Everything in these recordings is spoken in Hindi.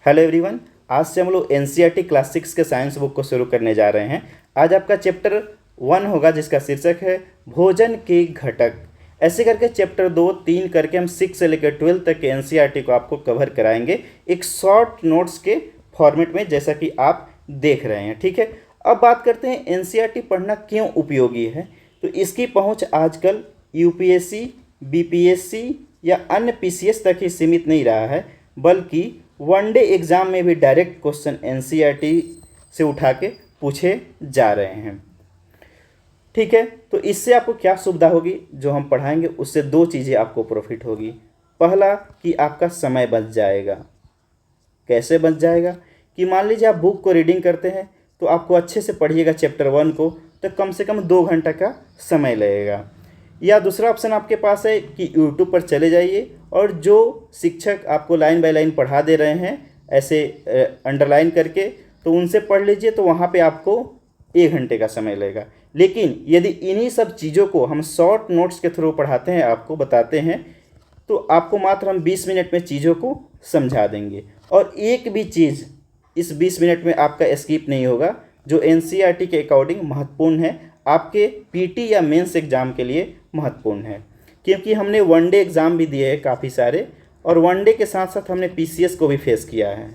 Hello everyone. आज से हम लोग एनसीईआरटी क्लास 6 के साइंस बुक को शुरू करने जा रहे हैं। आज आपका चैप्टर 1 होगा जिसका शीर्षक है भोजन के घटक। ऐसे करके चैप्टर 2, 3 करके हम 6 से लेकर 12 तक के एनसीईआरटी को आपको कवर कराएंगे एक शॉर्ट नोट्स के फॉर्मेट में, जैसा कि आप देख रहे हैं। ठीक है, अब बात करते हैं एनसीईआरटी पढ़ना क्यों उपयोगी है। तो इसकी पहुँच आजकल यूपीएससी, बीपीएससी या अन्य पीसीएस तक ही सीमित नहीं रहा है, बल्कि वनडे एग्ज़ाम में भी डायरेक्ट क्वेश्चन एनसीईआरटी से उठा के पूछे जा रहे हैं। ठीक है, तो इससे आपको क्या सुविधा होगी, जो हम पढ़ाएंगे उससे दो चीज़ें आपको प्रॉफिट होगी। पहला कि आपका समय बच जाएगा। कैसे बच जाएगा कि मान लीजिए आप बुक को रीडिंग करते हैं तो आपको अच्छे से पढ़िएगा चैप्टर 1 को, तो कम से कम 2 घंटा का समय लगेगा। या दूसरा ऑप्शन आपके पास है कि यूट्यूब पर चले जाइए और जो शिक्षक आपको लाइन बाय लाइन पढ़ा दे रहे हैं ऐसे अंडरलाइन करके, तो उनसे पढ़ लीजिए, तो वहाँ पे आपको 1 घंटे का समय लगेगा। लेकिन यदि इन्हीं सब चीज़ों को हम शॉर्ट नोट्स के थ्रू पढ़ाते हैं, आपको बताते हैं, तो आपको मात्र हम 20 मिनट में चीज़ों को समझा देंगे और एक भी चीज़ इस 20 मिनट में आपका स्किप नहीं होगा, जो एनसीईआरटी के अकॉर्डिंग महत्वपूर्ण है, आपके पीटी या मेंस एग्ज़ाम के लिए महत्वपूर्ण है। क्योंकि हमने वनडे एग्ज़ाम भी दिए हैं काफ़ी सारे, और वनडे के साथ साथ हमने पीसीएस को भी फेस किया है।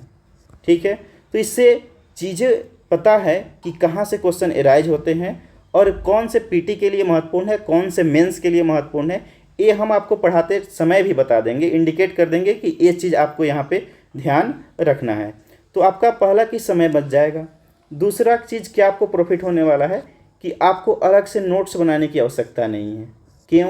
ठीक है, तो इससे चीज़ें पता है कि कहाँ से क्वेश्चन एराइज होते हैं और कौन से पीटी के लिए महत्वपूर्ण है, कौन से मेंस के लिए महत्वपूर्ण है। ये हम आपको पढ़ाते समय भी बता देंगे, इंडिकेट कर देंगे कि ये चीज़ आपको यहाँ पे ध्यान रखना है। तो आपका पहला कि समय बच जाएगा। दूसरा चीज़ क्या आपको प्रॉफिट होने वाला है कि आपको अलग से नोट्स बनाने की आवश्यकता नहीं है। क्यों?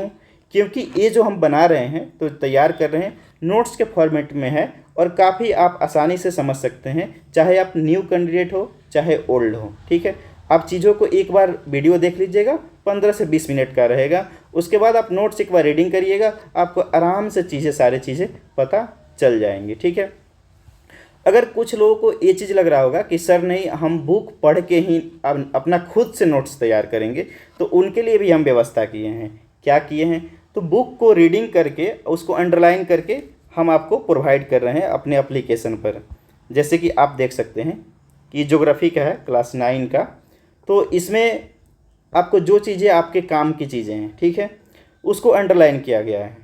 क्योंकि ये जो हम बना रहे हैं, तो तैयार कर रहे हैं, नोट्स के फॉर्मेट में है और काफ़ी आप आसानी से समझ सकते हैं, चाहे आप न्यू कैंडिडेट हो चाहे ओल्ड हो। ठीक है, आप चीज़ों को एक बार वीडियो देख लीजिएगा, 15 से 20 मिनट का रहेगा। उसके बाद आप नोट्स एक बार रीडिंग करिएगा, आपको आराम से सारी चीज़ें पता चल जाएंगी। ठीक है, अगर कुछ लोगों को ये चीज़ लग रहा होगा कि सर नहीं, हम बुक पढ़ के ही अपना खुद से नोट्स तैयार करेंगे, तो उनके लिए भी हम व्यवस्था किए हैं। क्या किए हैं? तो बुक को रीडिंग करके उसको अंडरलाइन करके हम आपको प्रोवाइड कर रहे हैं अपने एप्लीकेशन पर। जैसे कि आप देख सकते हैं कि ज्योग्राफी का है क्लास 9 का, तो इसमें आपको जो चीज़ें आपके काम की चीज़ें हैं, ठीक है, उसको अंडरलाइन किया गया है।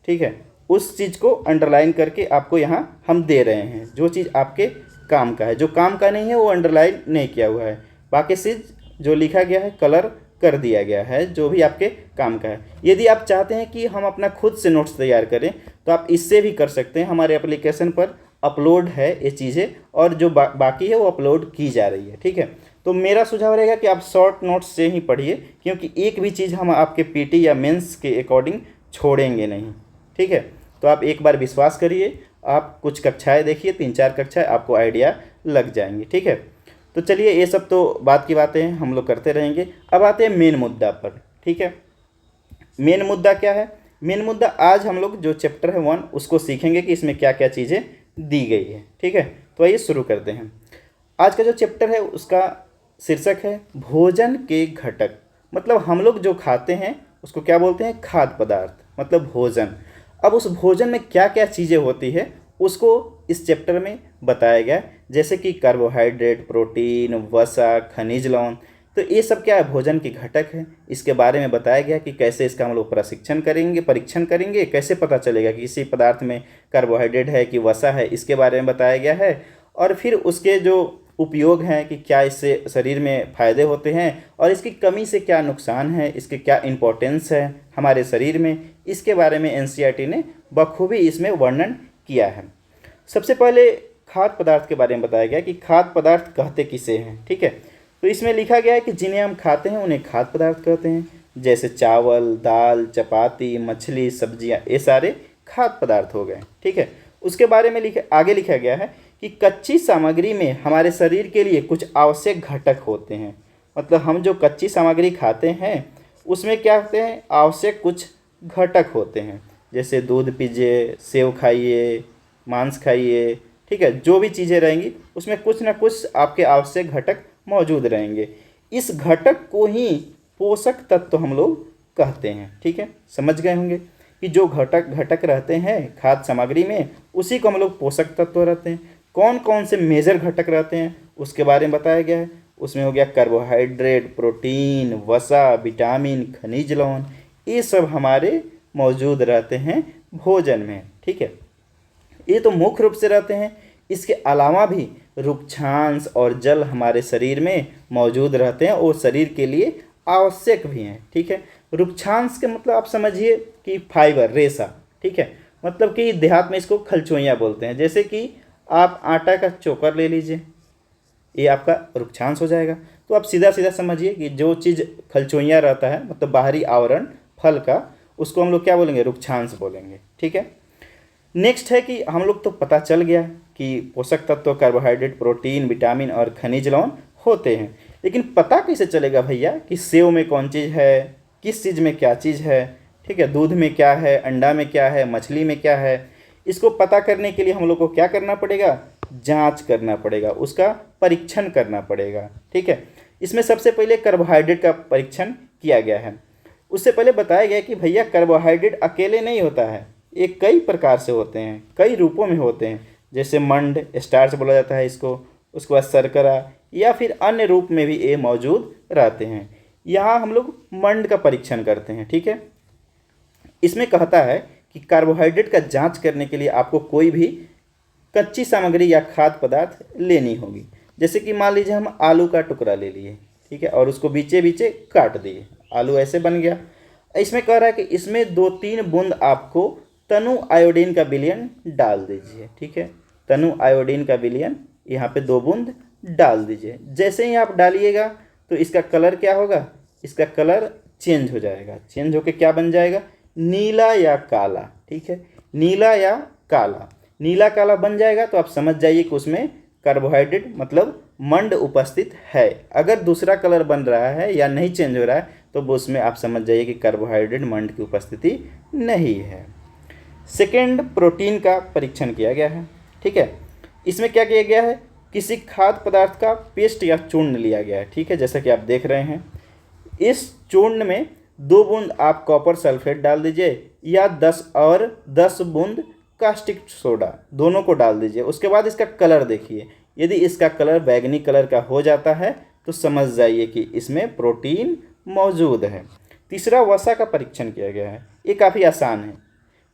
ठीक है, उस चीज़ को अंडरलाइन करके आपको यहाँ हम दे रहे हैं। जो चीज़ आपके काम का है, जो काम का नहीं है वो अंडरलाइन नहीं किया हुआ है। बाकी चीज़ जो लिखा गया है कलर कर दिया गया है, जो भी आपके काम का है। यदि आप चाहते हैं कि हम अपना खुद से नोट्स तैयार करें तो आप इससे भी कर सकते हैं। हमारे एप्लीकेशन पर अपलोड है ये चीज़ें, और जो बाकी है वो अपलोड की जा रही है। ठीक है, तो मेरा सुझाव रहेगा कि आप शॉर्ट नोट्स से ही पढ़िए, क्योंकि एक भी चीज़ हम आपके पीटी या मेंस के अकॉर्डिंग छोड़ेंगे नहीं। ठीक है, तो आप एक बार विश्वास करिए, आप कुछ कक्षाएं देखिए, 3-4 कक्षाएं, आपको आइडिया लग जाएंगी। ठीक है, तो चलिए, ये सब तो बात की बातें हैं, हम लोग करते रहेंगे। अब आते हैं मेन मुद्दा पर। ठीक है, मेन मुद्दा क्या है? मेन मुद्दा आज हम लोग जो चैप्टर है 1 उसको सीखेंगे कि इसमें क्या क्या चीज़ें दी गई है। ठीक है, तो आइए शुरू करते हैं। आज का जो चैप्टर है उसका शीर्षक है भोजन के घटक। मतलब हम लोग जो खाते हैं उसको क्या बोलते हैं? खाद्य पदार्थ, मतलब भोजन। अब उस भोजन में क्या क्या चीज़ें होती है उसको इस चैप्टर में बताया गया है, जैसे कि कार्बोहाइड्रेट, प्रोटीन, वसा, खनिज लवण। तो ये सब क्या है? भोजन के घटक है। इसके बारे में बताया गया कि कैसे इसका हम लोग परीक्षण करेंगे, कैसे पता चलेगा कि किसी पदार्थ में कार्बोहाइड्रेट है कि वसा है, इसके बारे में बताया गया है। और फिर उसके जो उपयोग हैं कि क्या इससे शरीर में फ़ायदे होते हैं और इसकी कमी से क्या नुकसान है, इसके क्या इम्पोर्टेंस है हमारे शरीर में, इसके बारे में एनसीईआरटी ने बखूबी इसमें वर्णन किया है। सबसे पहले खाद्य पदार्थ के बारे में बताया गया कि खाद्य पदार्थ कहते किसे हैं। ठीक है, तो इसमें लिखा गया है कि जिन्हें हम खाते हैं उन्हें खाद्य पदार्थ कहते हैं। जैसे चावल, दाल, चपाती, मछली, सब्जियां, ये सारे खाद्य पदार्थ हो गए। ठीक है, उसके बारे में आगे लिखा गया है कि कच्ची सामग्री में हमारे शरीर के लिए कुछ आवश्यक घटक होते हैं। मतलब हम जो कच्ची सामग्री खाते हैं उसमें क्या होते हैं? आवश्यक कुछ घटक होते हैं। जैसे दूध पीजिए, सेव खाइए, मांस खाइए। ठीक है, जो भी चीज़ें रहेंगी उसमें कुछ ना कुछ आपके आवश्यक घटक मौजूद रहेंगे। इस घटक को ही पोषक तत्व हम लोग कहते हैं। ठीक है, समझ गए होंगे कि जो घटक रहते हैं खाद्य सामग्री में, उसी को हम लोग पोषक तत्व रहते हैं। कौन कौन से मेजर घटक रहते हैं उसके बारे में बताया गया है। उसमें हो गया कार्बोहाइड्रेट, प्रोटीन, वसा, विटामिन, खनिज लवण, ये सब हमारे मौजूद रहते हैं भोजन में। ठीक है, ये तो मुख्य रूप से रहते हैं। इसके अलावा भी रुक्षांश और जल हमारे शरीर में मौजूद रहते हैं और शरीर के लिए आवश्यक भी हैं। ठीक है, रुक्षांश के मतलब आप समझिए कि फाइबर, रेशा। ठीक है, मतलब कि देहात में इसको खलचोइयाँ बोलते हैं। जैसे कि आप आटा का चोकर ले लीजिए, ये आपका रुक्षांश हो जाएगा। तो आप सीधा सीधा समझिए कि जो चीज़ खलचोइयाँ रहता है मतलब बाहरी आवरण फल का, उसको हम लोग क्या बोलेंगे, रुक्षांश बोलेंगे। ठीक है, नेक्स्ट है कि हम लोग तो पता चल गया कि पोषक तत्व कार्बोहाइड्रेट, प्रोटीन, विटामिन और खनिज लवण होते हैं। लेकिन पता कैसे चलेगा भैया कि सेव में कौन चीज़ है, किस चीज़ में क्या चीज़ है। ठीक है, दूध में क्या है, अंडा में क्या है, मछली में क्या है। इसको पता करने के लिए हम लोग को क्या करना पड़ेगा, जांच करना पड़ेगा, उसका परीक्षण करना पड़ेगा। ठीक है, इसमें सबसे पहले कार्बोहाइड्रेट का परीक्षण किया गया है। उससे पहले बताया गया कि भैया कार्बोहाइड्रेट अकेले नहीं होता है, ये कई प्रकार से होते हैं, कई रूपों में होते हैं। जैसे मंड, स्टार्च बोला जाता है इसको, उसके बाद शर्करा, या फिर अन्य रूप में भी ये मौजूद रहते हैं। यहाँ हम लोग मंड का परीक्षण करते हैं। ठीक है, इसमें कहता है कि कार्बोहाइड्रेट का जांच करने के लिए आपको कोई भी कच्ची सामग्री या खाद्य पदार्थ लेनी होगी। जैसे कि मान लीजिए हम आलू का टुकड़ा ले लिए, ठीक है, और उसको बीचे बीचे काट दिए, आलू ऐसे बन गया। इसमें कह रहा है कि इसमें 2-3 बूंद आपको तनु आयोडीन का विलयन डाल दीजिए। ठीक है, तनु आयोडीन का विलयन यहाँ पे 2 बूंद डाल दीजिए। जैसे ही आप डालिएगा तो इसका कलर क्या होगा, इसका कलर चेंज हो जाएगा। चेंज होके क्या बन जाएगा, नीला या काला। ठीक है, नीला या काला, नीला काला बन जाएगा तो आप समझ जाइए कि उसमें कार्बोहाइड्रेट मतलब मंड उपस्थित है। अगर दूसरा कलर बन रहा है या नहीं चेंज हो रहा है तो वो उसमें आप समझ जाइए कि कार्बोहाइड्रेट मंड की उपस्थिति नहीं है। सेकेंड, प्रोटीन का परीक्षण किया गया है। ठीक है, इसमें क्या किया गया है, किसी खाद्य पदार्थ का पेस्ट या चूर्ण लिया गया है। ठीक है, जैसा कि आप देख रहे हैं, इस चूर्ण में 2 बूंद आप कॉपर सल्फेट डाल दीजिए या 10 बूंद कास्टिक सोडा, दोनों को डाल दीजिए। उसके बाद इसका कलर देखिए, यदि इसका कलर बैंगनी कलर का हो जाता है तो समझ जाइए कि इसमें प्रोटीन मौजूद है। तीसरा, वसा का परीक्षण किया गया है। ये काफ़ी आसान है।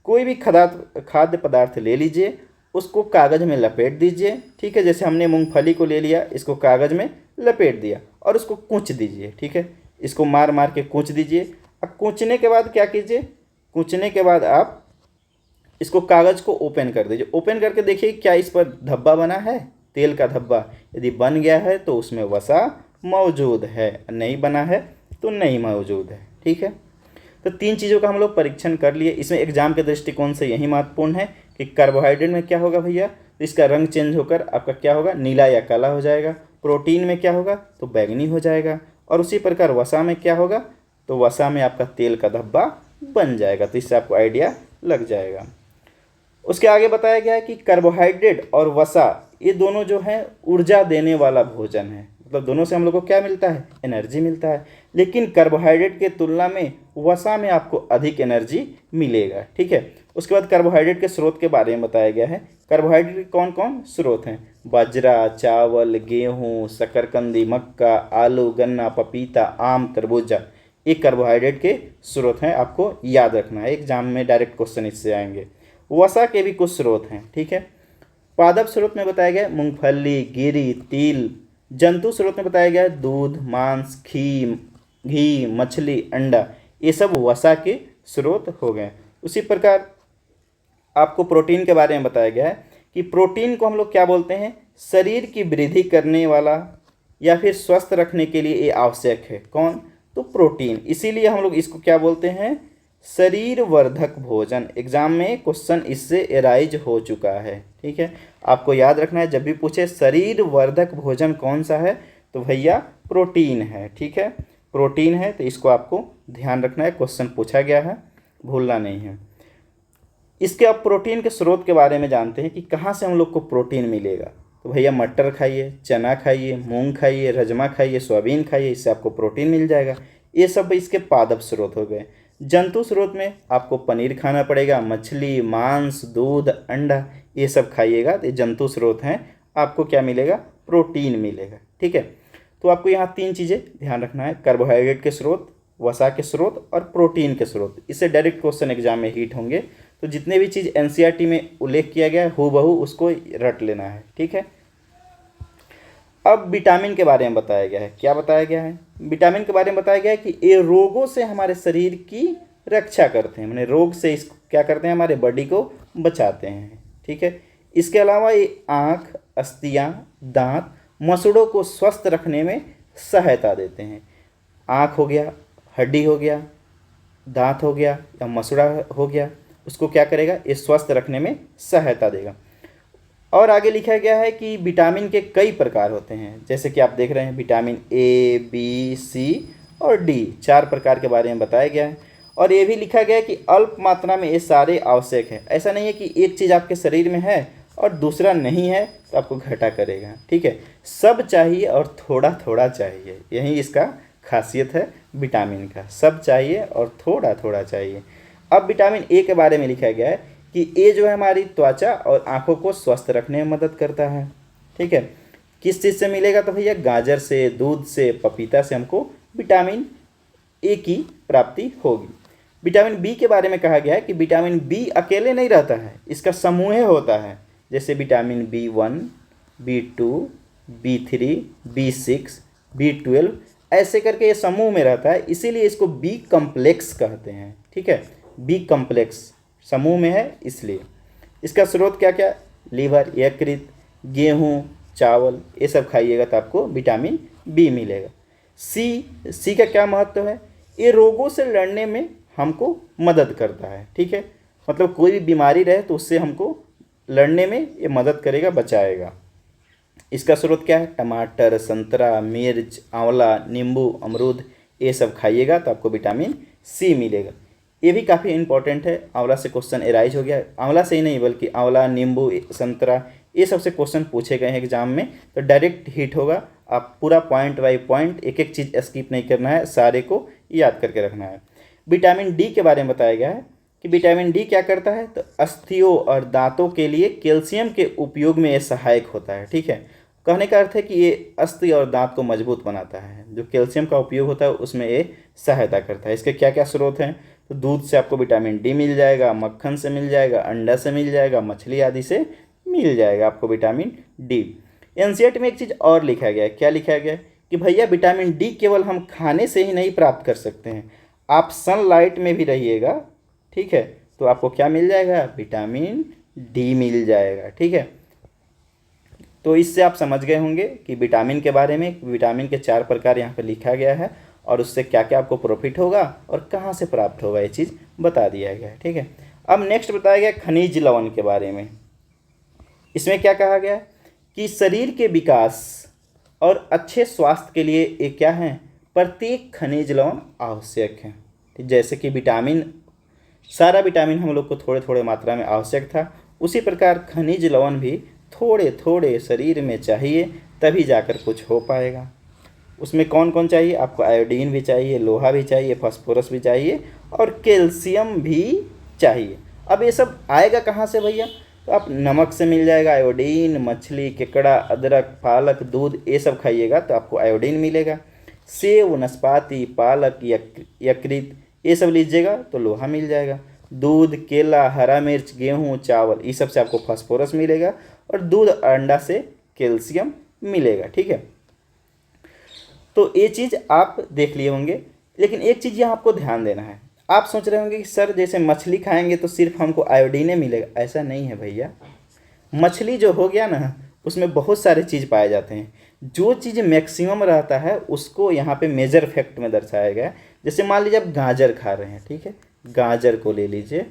कोई भी खाद्य पदार्थ ले लीजिए, उसको कागज़ में लपेट दीजिए। ठीक है, जैसे हमने मूंगफली को ले लिया, इसको कागज़ में लपेट दिया और उसको कूच दीजिए। ठीक है, इसको मार मार के कूच दीजिए। अब कूचने के बाद क्या कीजिए, कूचने के बाद आप इसको कागज़ को ओपन कर दीजिए। ओपन करके देखिए क्या इस पर धब्बा बना है, तेल का धब्बा। यदि बन गया है तो उसमें वसा मौजूद है, नहीं बना है तो नहीं मौजूद है। ठीक है, तो 3 चीज़ों का हम लोग परीक्षण कर लिए। इसमें एग्जाम के दृष्टिकोण से यही महत्वपूर्ण है कि कार्बोहाइड्रेट में क्या होगा भैया, तो इसका रंग चेंज होकर आपका क्या होगा, नीला या काला हो जाएगा। प्रोटीन में क्या होगा, तो बैंगनी हो जाएगा। और उसी प्रकार वसा में क्या होगा, तो वसा में आपका तेल का धब्बा बन जाएगा। तो इससे आपको आइडिया लग जाएगा। उसके आगे बताया गया है कि कार्बोहाइड्रेट और वसा ये दोनों जो हैं ऊर्जा देने वाला भोजन है। मतलब दोनों से हम लोग को क्या मिलता है, एनर्जी मिलता है। लेकिन कार्बोहाइड्रेट के तुलना में वसा में आपको अधिक एनर्जी मिलेगा। ठीक है, उसके बाद कार्बोहाइड्रेट के स्रोत के बारे में बताया गया है। कार्बोहाइड्रेट के कौन कौन स्रोत हैं, बाजरा, चावल, गेहूँ, शकरकंदी, मक्का, आलू, गन्ना, पपीता, आम, तरबूजा, ये कार्बोहाइड्रेट के स्रोत हैं। आपको याद रखना है, एग्जाम में डायरेक्ट क्वेश्चन इससे आएंगे। वसा के भी कुछ स्रोत हैं। ठीक है, पादप स्रोत में बताया गया मूंगफली, गिरी, तिल। जंतु स्रोत में बताया गया दूध, मांस, घी, मछली, अंडा, ये सब वसा के स्रोत हो गए। उसी प्रकार आपको प्रोटीन के बारे में बताया गया है कि प्रोटीन को हम लोग क्या बोलते हैं, शरीर की वृद्धि करने वाला या फिर स्वस्थ रखने के लिए ये आवश्यक है। कौन, तो प्रोटीन। इसीलिए हम लोग इसको क्या बोलते हैं, शरीर वर्धक भोजन। एग्जाम में क्वेश्चन इससे एराइज हो चुका है। ठीक है, आपको याद रखना है, जब भी पूछे शरीर वर्धक भोजन कौन सा है तो भैया प्रोटीन है। ठीक है, प्रोटीन है, तो इसको आपको ध्यान रखना है, क्वेश्चन पूछा गया है, भूलना नहीं है। इसके अब प्रोटीन के स्रोत के बारे में जानते हैं कि कहाँ से हम लोग को प्रोटीन मिलेगा। तो भैया मटर खाइए, चना खाइए, मूंग खाइए, राजमा खाइए, सोयाबीन खाइए, इससे आपको प्रोटीन मिल जाएगा। ये सब इसके पादप स्रोत हो गए। जंतु स्रोत में आपको पनीर खाना पड़ेगा, मछली, मांस, दूध, अंडा, ये सब खाइएगा तो ये जंतु स्रोत हैं, आपको क्या मिलेगा, प्रोटीन मिलेगा। ठीक है, तो आपको यहाँ 3 चीज़ें ध्यान रखना है, कार्बोहाइड्रेट के स्रोत, वसा के स्रोत और प्रोटीन के स्रोत। इससे डायरेक्ट क्वेश्चन एग्जाम में हिट होंगे, तो जितने भी चीज़ एनसीईआरटी में उल्लेख किया गया है हूबहू उसको रट लेना है। ठीक है, अब विटामिन के बारे में बताया गया है। क्या बताया गया है, विटामिन के बारे में बताया गया है कि ये रोगों से हमारे शरीर की रक्षा करते हैं, माने रोग से इस क्या करते हैं, हमारे बॉडी को बचाते हैं। ठीक है, इसके अलावा ये आँख, अस्थियाँ, दांत, मसूड़ों को स्वस्थ रखने में सहायता देते हैं। आँख हो गया, हड्डी हो गया, दांत हो गया या मसूड़ा हो गया, उसको क्या करेगा, ये स्वस्थ रखने में सहायता देगा। और आगे लिखा गया है कि विटामिन के कई प्रकार होते हैं, जैसे कि आप देख रहे हैं विटामिन ए, बी, सी और डी, 4 प्रकार के बारे में बताया गया है। और ये भी लिखा गया है कि अल्प मात्रा में ये सारे आवश्यक हैं। ऐसा नहीं है कि एक चीज़ आपके शरीर में है और दूसरा नहीं है तो आपको घाटा करेगा। ठीक है, सब चाहिए और थोड़ा थोड़ा चाहिए, यही इसका खासियत है विटामिन का, सब चाहिए और थोड़ा थोड़ा चाहिए। अब विटामिन ए के बारे में लिखा गया है कि ए जो है हमारी त्वचा और आँखों को स्वस्थ रखने में मदद करता है। ठीक है, किस चीज़ से मिलेगा, तो भैया गाजर से, दूध से, पपीता से हमको विटामिन ए की प्राप्ति होगी। विटामिन बी के बारे में कहा गया है कि विटामिन बी अकेले नहीं रहता है, इसका समूह होता है, जैसे vitamin B1, B2, B3, B6, B12 ऐसे करके ये समूह में रहता है, इसीलिए इसको बी कम्प्लेक्स कहते हैं। ठीक है, बी कम्प्लेक्स समूह में है इसलिए। इसका स्रोत क्या क्या, लीवर, यकृत, गेहूँ, चावल, ये सब खाइएगा तो आपको विटामिन बी मिलेगा। सी का क्या महत्व है, ये रोगों से लड़ने में हमको मदद करता है। ठीक है, मतलब कोई भी बीमारी रहे तो उससे हमको लड़ने में ये मदद करेगा, बचाएगा। इसका स्रोत क्या है, टमाटर, संतरा, मिर्च, आंवला, नींबू, अमरूद, ये सब खाइएगा तो आपको विटामिन सी मिलेगा। ये भी काफ़ी इंपॉर्टेंट है, आंवला से क्वेश्चन एराइज हो गया, आंवला से ही नहीं बल्कि आंवला, नींबू, संतरा, ये सबसे क्वेश्चन पूछे गए हैं एग्जाम में, तो डायरेक्ट हिट होगा। आप पूरा पॉइंट बाई पॉइंट एक एक चीज़ स्किप नहीं करना है, सारे को याद करके रखना है। विटामिन डी के बारे में बताया गया है कि विटामिन डी क्या करता है, तो अस्थियों और दांतों के लिए कैल्शियम के उपयोग में ये सहायक होता है। ठीक है, कहने का अर्थ है कि ये अस्थि और दांत को मजबूत बनाता है, जो कैल्शियम का उपयोग होता है उसमें ये सहायता करता है। इसके क्या क्या स्रोत हैं, तो दूध से आपको विटामिन डी मिल जाएगा, मक्खन से मिल जाएगा, अंडा से मिल जाएगा, मछली आदि से मिल जाएगा आपको विटामिन डी। एनसीईआरटी में एक चीज़ और लिखा गया है, क्या लिखा गया है कि भैया विटामिन डी केवल हम खाने से ही नहीं प्राप्त कर सकते हैं, आप सनलाइट में भी रहिएगा। ठीक है, तो आपको क्या मिल जाएगा, विटामिन डी मिल जाएगा। ठीक है, तो इससे आप समझ गए होंगे कि विटामिन के बारे में, विटामिन के 4 प्रकार यहाँ पर लिखा गया है और उससे क्या क्या आपको प्रॉफिट होगा और कहाँ से प्राप्त होगा, ये चीज़ बता दिया गया है। ठीक है, अब नेक्स्ट बताया गया खनिज लवण के बारे में। इसमें क्या कहा गया कि शरीर के विकास और अच्छे स्वास्थ्य के लिए ये क्या है, प्रत्येक खनिज लवण आवश्यक है। जैसे कि विटामिन, सारा विटामिन हम लोग को थोड़े थोड़े मात्रा में आवश्यक था, उसी प्रकार खनिज लवण भी थोड़े थोड़े शरीर में चाहिए, तभी जाकर कुछ हो पाएगा। उसमें कौन कौन चाहिए, आपको आयोडीन भी चाहिए, लोहा भी चाहिए, फास्फोरस भी चाहिए और कैल्शियम भी चाहिए। अब ये सब आएगा कहाँ से भैया, तो आप नमक से मिल जाएगा आयोडीन, मछली, केकड़ा, अदरक, पालक, दूध, ये सब खाइएगा तो आपको आयोडीन मिलेगा। सेब, नाशपाती, पालक, यकृत, ये सब लीजिएगा तो लोहा मिल जाएगा। दूध, केला, हरा मिर्च, गेहूँ, चावल, ये सब से आपको फास्फोरस मिलेगा और दूध, अंडा से कैल्शियम मिलेगा। ठीक है, तो ये चीज़ आप देख लिए होंगे, लेकिन एक चीज़ यहाँ आपको ध्यान देना है। आप सोच रहे होंगे कि सर जैसे मछली खाएंगे तो सिर्फ हमको आयोडीन मिलेगा, ऐसा नहीं है भैया। मछली जो हो गया ना, उसमें बहुत सारे चीज़ पाए जाते हैं, जो चीज़ मैक्सिमम रहता है उसको यहाँ पे मेजर फैक्ट में दर्शाया गया है। जैसे मान लीजिए आप गाजर खा रहे हैं, ठीक है, गाजर को ले लीजिए,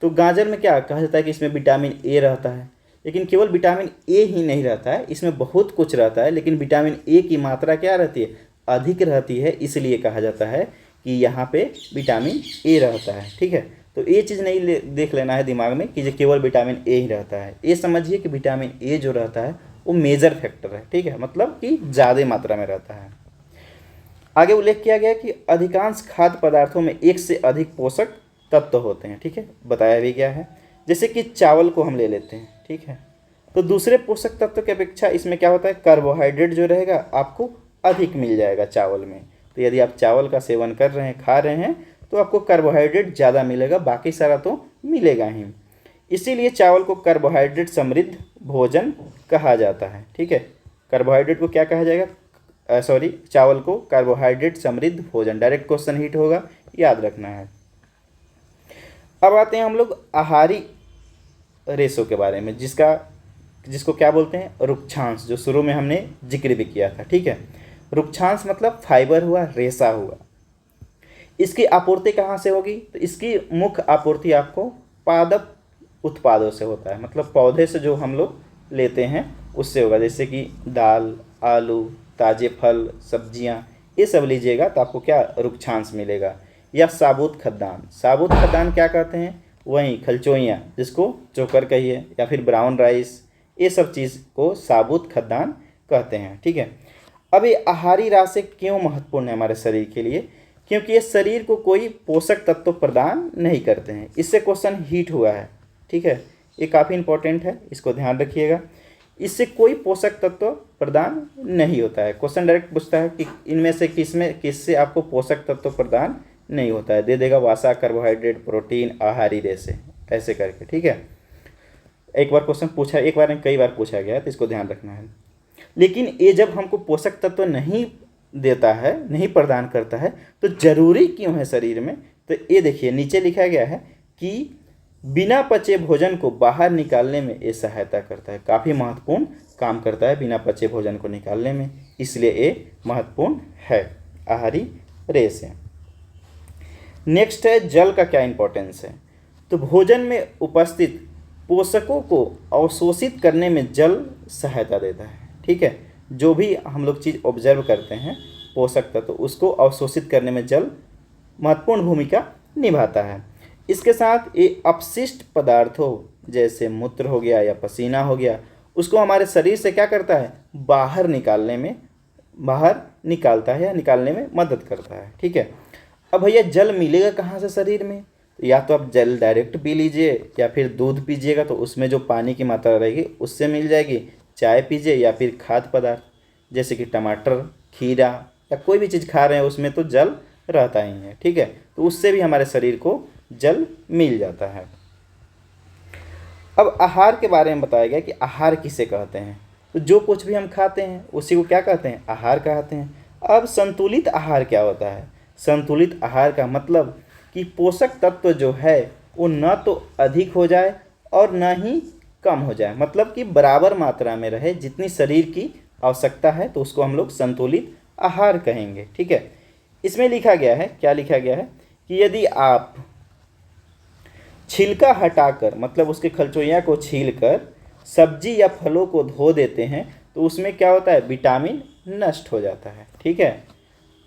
तो गाजर में क्या कहा जाता है कि इसमें विटामिन ए रहता है, लेकिन केवल विटामिन ए ही नहीं रहता है, इसमें बहुत कुछ रहता है, लेकिन विटामिन ए की मात्रा क्या रहती है, अधिक रहती है, इसलिए कहा जाता है कि यहाँ पे विटामिन ए रहता है। ठीक है, तो ये चीज़ नहीं देख लेना है दिमाग में कि जो केवल विटामिन ए ही रहता है, ये समझिए कि विटामिन ए जो रहता है वो मेजर फैक्टर है। ठीक है, मतलब कि ज़्यादा मात्रा में रहता है। आगे उल्लेख किया गया कि अधिकांश खाद्य पदार्थों में एक से अधिक पोषक तत्व होते हैं। ठीक है, बताया भी गया है। जैसे कि चावल को हम ले लेते हैं, ठीक है। तो दूसरे पोषक तत्व की अपेक्षा इसमें क्या होता है, कार्बोहाइड्रेट जो रहेगा आपको अधिक मिल जाएगा चावल में। तो यदि आप चावल का सेवन कर रहे हैं, खा रहे हैं, तो आपको कार्बोहाइड्रेट ज़्यादा मिलेगा, बाकी सारा तो मिलेगा ही। इसीलिए चावल को कार्बोहाइड्रेट समृद्ध भोजन कहा जाता है, ठीक है। कार्बोहाइड्रेट को क्या कहा जाएगा, चावल को कार्बोहाइड्रेट समृद्ध भोजन। डायरेक्ट क्वेश्चन हिट होगा, याद रखना है। अब आते हैं हम लोग आहारी रेशो के बारे में, जिसको क्या बोलते हैं, रुक्षांश, जो शुरू में हमने जिक्र भी किया था, ठीक है। रुक्षांश मतलब फाइबर हुआ, रेशा हुआ। इसकी आपूर्ति कहाँ से होगी, तो इसकी मुख्य आपूर्ति आपको पादप उत्पादों से होता है, मतलब पौधे से जो हम लोग लेते हैं उससे होगा। जैसे कि दाल, आलू, ताज़े फल, सब्जियां, ये सब लीजिएगा तो आपको क्या रुक्षांश मिलेगा। या साबुत खाद्यान्न, साबुत खाद्यान्न क्या कहते हैं, वहीं खलचोइयाँ, जिसको चोकर कहिए, या फिर ब्राउन राइस, ये सब चीज़ को साबुत खाद्यान्न कहते हैं, ठीक है। अब ये आहारी राशि क्यों महत्वपूर्ण है हमारे शरीर के लिए, क्योंकि ये शरीर को कोई पोषक तत्व प्रदान नहीं करते हैं। इससे क्वेश्चन हिट हुआ है, ठीक है, ये काफ़ी इंपॉर्टेंट है, इसको ध्यान रखिएगा। इससे कोई पोषक तत्व प्रदान नहीं होता है। क्वेश्चन डायरेक्ट पूछता है कि इनमें से किससे आपको पोषक तत्व प्रदान नहीं होता है, दे देगा वसा, कार्बोहाइड्रेट, प्रोटीन, आहारी रेशे, ऐसे करके, ठीक है। एक बार क्वेश्चन पूछा, एक बार नहीं कई बार पूछा गया है, तो इसको ध्यान रखना है। लेकिन ये जब हमको पोषक तत्व नहीं देता है, नहीं प्रदान करता है, तो जरूरी क्यों है शरीर में, तो ये देखिए नीचे लिखा गया है कि बिना पचे भोजन को बाहर निकालने में ये सहायता करता है। काफ़ी महत्वपूर्ण काम करता है बिना पचे भोजन को निकालने में, इसलिए ये महत्वपूर्ण है, आहारी रेशे। नेक्स्ट है जल का क्या इंपॉर्टेंस है, तो भोजन में उपस्थित पोषकों को अवशोषित करने में जल सहायता देता है, ठीक है। जो भी हम लोग चीज़ ऑब्जर्व करते हैं पोषक तत्व, तो उसको अवशोषित करने में जल महत्वपूर्ण भूमिका निभाता है। इसके साथ ये अपशिष्ट पदार्थों जैसे मूत्र हो गया या पसीना हो गया, उसको हमारे शरीर से क्या करता है, बाहर निकालता है या निकालने में मदद करता है, ठीक है। अब भैया जल मिलेगा कहाँ से शरीर में, तो या तो आप जल डायरेक्ट पी लीजिए, या फिर दूध पीजिएगा तो उसमें जो पानी की मात्रा रहेगी उससे मिल जाएगी। चाय पीजिए, या फिर खाद्य पदार्थ जैसे कि टमाटर, खीरा, या कोई भी चीज़ खा रहे हैं उसमें तो जल रहता ही है, ठीक है। तो उससे भी हमारे शरीर को जल मिल जाता है। अब आहार के बारे में बताया गया कि आहार किसे कहते हैं, तो जो कुछ भी हम खाते हैं उसी को क्या कहते हैं, आहार कहते हैं। अब संतुलित आहार क्या होता है, संतुलित आहार का मतलब कि पोषक तत्व जो है वो न तो अधिक हो जाए और न ही कम हो जाए, मतलब कि बराबर मात्रा में रहे, जितनी शरीर की आवश्यकता है, तो उसको हम लोग संतुलित आहार कहेंगे, ठीक है। इसमें लिखा गया है, क्या लिखा गया है कि यदि आप छिलका हटाकर, मतलब उसके खलचोइयाँ को छीलकर सब्जी या फलों को धो देते हैं, तो उसमें क्या होता है, विटामिन नष्ट हो जाता है, ठीक है।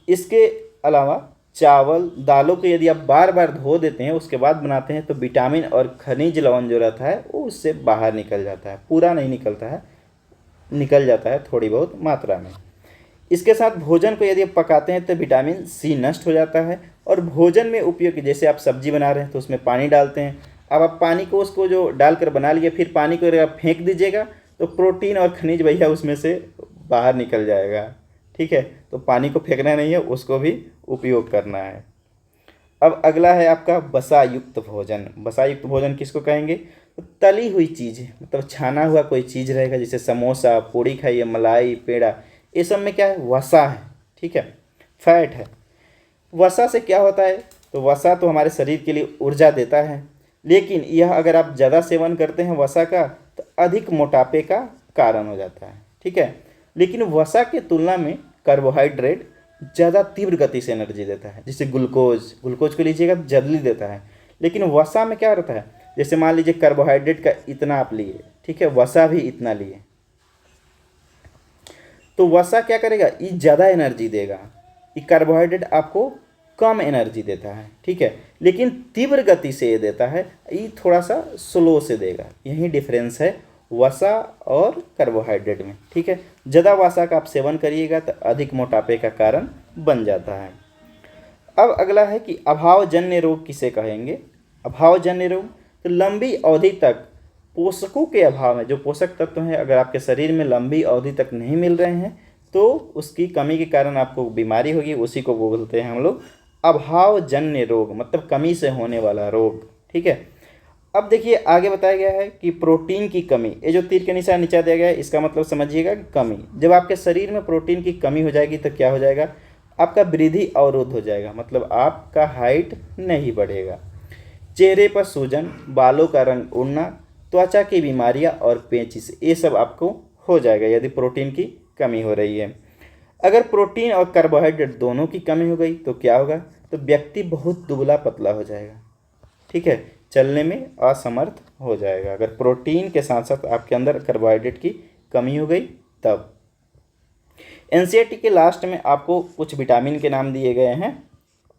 इसके अलावा चावल, दालों को यदि आप बार बार धो देते हैं उसके बाद बनाते हैं, तो विटामिन और खनिज लवण जो रहता है वो उससे बाहर निकल जाता है, पूरा नहीं निकलता है, निकल जाता है थोड़ी बहुत मात्रा में। इसके साथ भोजन को यदि आप पकाते हैं तो विटामिन सी नष्ट हो जाता है। और भोजन में उपयोग, जैसे आप सब्जी बना रहे हैं तो उसमें पानी डालते हैं, अब आप पानी को उसको जो डालकर बना लिए, फिर पानी को अगर आप फेंक दीजिएगा तो प्रोटीन और खनिज भैया उसमें से बाहर निकल जाएगा, ठीक है। तो पानी को फेंकना नहीं है, उसको भी उपयोग करना है। अब अगला है आपका वसा युक्त भोजन। वसा युक्त भोजन किसको कहेंगे, तो तली हुई चीज़, मतलब छाना हुआ कोई चीज़ रहेगा, जैसे समोसा, पूड़ी खाइए, मलाई, पेड़ा, ये सब में क्या है, वसा है, ठीक है, फैट है। वसा से क्या होता है, तो वसा तो हमारे शरीर के लिए ऊर्जा देता है, लेकिन यह अगर आप ज़्यादा सेवन करते हैं वसा का तो अधिक मोटापे का कारण हो जाता है, ठीक है। लेकिन वसा की तुलना में कार्बोहाइड्रेट ज़्यादा तीव्र गति से एनर्जी देता है, जैसे ग्लूकोज को लीजिएगा जल्दी देता है, लेकिन वसा में क्या रहता है, जैसे मान लीजिए कार्बोहाइड्रेट का इतना आप लिए, ठीक है, वसा भी इतना लिए, तो वसा क्या करेगा, ये ज़्यादा एनर्जी देगा, ये कार्बोहाइड्रेट आपको कम एनर्जी देता है, ठीक है। लेकिन तीव्र गति से ये देता है, ये थोड़ा सा स्लो से देगा, यही डिफरेंस है वसा और कार्बोहाइड्रेट में, ठीक है। ज़्यादा वसा का आप सेवन करिएगा तो अधिक मोटापे का कारण बन जाता है। अब अगला है कि अभावजन्य रोग किसे कहेंगे। अभावजन्य रोग, तो लंबी अवधि तक पोषकों के अभाव में, जो पोषक तत्व हैं अगर आपके शरीर में लंबी अवधि तक नहीं मिल रहे हैं तो उसकी कमी के कारण आपको बीमारी होगी, उसी को बोलते हैं हम लोग अभावजन्य रोग, मतलब कमी से होने वाला रोग। ठीक है, अब देखिए आगे बताया गया है कि प्रोटीन की कमी, ये जो तीर के निशान नीचे दिया गया है इसका मतलब समझिएगा कि कमी। जब आपके शरीर में प्रोटीन की कमी हो जाएगी तो क्या हो जाएगा, आपका वृद्धि अवरोध हो जाएगा, मतलब आपका हाइट नहीं बढ़ेगा। चेहरे पर सूजन, बालों का रंग उड़ना, त्वचा की बीमारियां और पेचिश, ये सब आपको हो जाएगा यदि प्रोटीन की कमी हो रही है। अगर प्रोटीन और कार्बोहाइड्रेट दोनों की कमी हो गई तो क्या होगा, तो व्यक्ति बहुत दुबला पतला हो जाएगा। ठीक है, चलने में असमर्थ हो जाएगा अगर प्रोटीन के साथ साथ आपके अंदर कार्बोहाइड्रेट की कमी हो गई तब। एनसीईआरटी के लास्ट में आपको कुछ विटामिन के नाम दिए गए हैं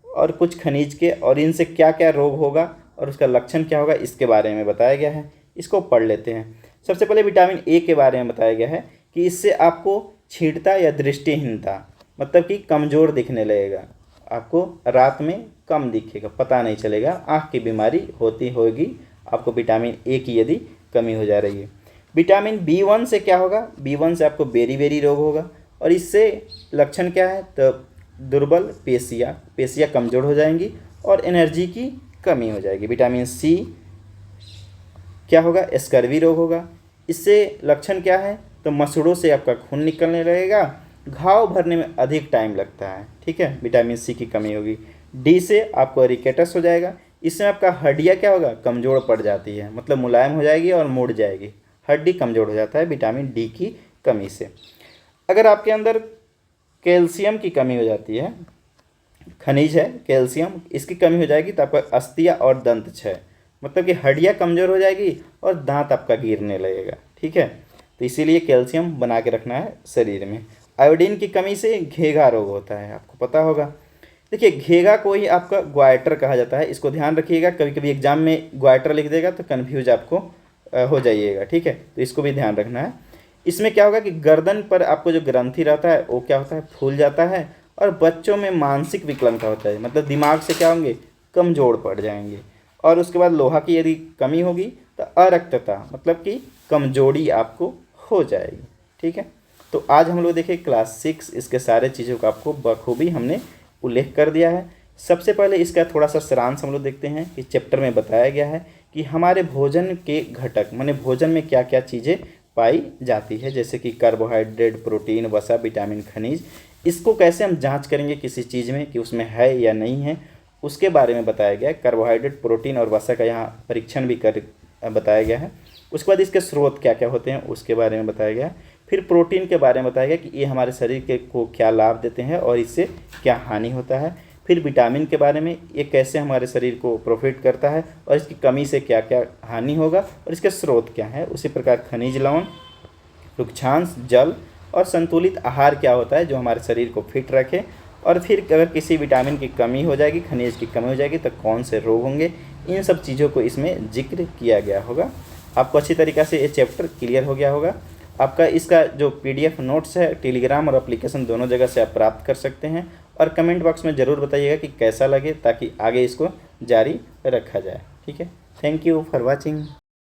और कुछ खनिज के, और इनसे क्या क्या रोग होगा और उसका लक्षण क्या होगा इसके बारे में बताया गया है। इसको पढ़ लेते हैं। सबसे पहले विटामिन ए के बारे में बताया गया है कि इससे आपको छींटता या दृष्टिहीनता, मतलब कि कमज़ोर दिखने लगेगा, आपको रात में कम दिखेगा, पता नहीं चलेगा, आँख की बीमारी होगी आपको विटामिन ए की यदि कमी हो जा रही है। विटामिन बी1 से क्या होगा, बी1 से आपको बेरी रोग होगा, और इससे लक्षण क्या है, तो दुर्बल पेशियाँ कमज़ोर हो जाएंगी और एनर्जी की कमी हो जाएगी। विटामिन सी क्या होगा, स्कर्वी रोग होगा, इससे लक्षण क्या है, तो मसूड़ों से आपका खून निकलने लगेगा, घाव भरने में अधिक टाइम लगता है। ठीक है, विटामिन सी की कमी होगी। डी से आपको रिकेटस हो जाएगा, इसमें आपका हड्डियाँ क्या होगा, कमज़ोर पड़ जाती है, मतलब मुलायम हो जाएगी और मुड़ जाएगी, हड्डी कमज़ोर हो जाता है विटामिन डी की कमी से। अगर आपके अंदर कैल्शियम की कमी हो जाती है, खनिज है कैल्शियम, इसकी कमी हो जाएगी तो आपका अस्थियाँ और दंत क्षय, मतलब कि हड्डियाँ कमज़ोर हो जाएगी और दांत आपका गिरने लगेगा। ठीक है, तो इसीलिए कैल्शियम बना के रखना है शरीर में। आयोडीन की कमी से घेघा रोग होता है, आपको पता होगा। देखिए घेघा को ही आपका ग्वाइटर कहा जाता है, इसको ध्यान रखिएगा, कभी कभी एग्जाम में ग्वाइटर लिख देगा तो कन्फ्यूज आपको हो जाइएगा। ठीक है, तो इसको भी ध्यान रखना है। इसमें क्या होगा कि गर्दन पर आपको जो ग्रंथि रहता है वो क्या होता है, फूल जाता है, और बच्चों में मानसिक विकलांगता होता है, मतलब दिमाग से क्या होंगे, कमज़ोर पड़ जाएंगे। और उसके बाद लोहा की यदि कमी होगी तो अरक्तता, मतलब कि कमजोरी आपको हो जाएगी। ठीक है, तो आज हम लोग देखें क्लास 6, इसके सारे चीज़ों का आपको बखूबी हमने उल्लेख कर दिया है। सबसे पहले इसका थोड़ा सा सारांश हम लोग देखते हैं कि चैप्टर में बताया गया है कि हमारे भोजन के घटक, माने भोजन में क्या क्या चीज़ें पाई जाती है, जैसे कि कार्बोहाइड्रेट, प्रोटीन, वसा, विटामिन, खनिज, इसको कैसे हम जांच करेंगे किसी चीज़ में कि उसमें है या नहीं है, उसके बारे में बताया गया है। कार्बोहाइड्रेट, प्रोटीन और वसा का यहाँ परीक्षण भी कर बताया गया है। उसके बाद इसके स्रोत क्या क्या होते हैं उसके बारे में बताया गया है। फिर प्रोटीन के बारे में बताया गया कि ये हमारे शरीर के को क्या लाभ देते हैं और इससे क्या हानि होता है। फिर विटामिन के बारे में, ये कैसे हमारे शरीर को प्रोफिट करता है और इसकी कमी से क्या क्या हानि होगा और इसके स्रोत क्या है। उसी प्रकार खनिज लवण, रुक्षांश, जल और संतुलित आहार क्या होता है जो हमारे शरीर को फिट रखे। और फिर अगर किसी विटामिन की कमी हो जाएगी, खनिज की कमी हो जाएगी तो कौन से रोग होंगे, इन सब चीज़ों को इसमें जिक्र किया गया होगा। आपको अच्छी तरीक़ा से ये चैप्टर क्लियर हो गया होगा। आपका इसका जो PDF नोट्स है टेलीग्राम और एप्लीकेशन दोनों जगह से आप प्राप्त कर सकते हैं, और कमेंट बॉक्स में ज़रूर बताइएगा कि कैसा लगे ताकि आगे इसको जारी रखा जाए। ठीक है, थैंक यू फॉर वॉचिंग।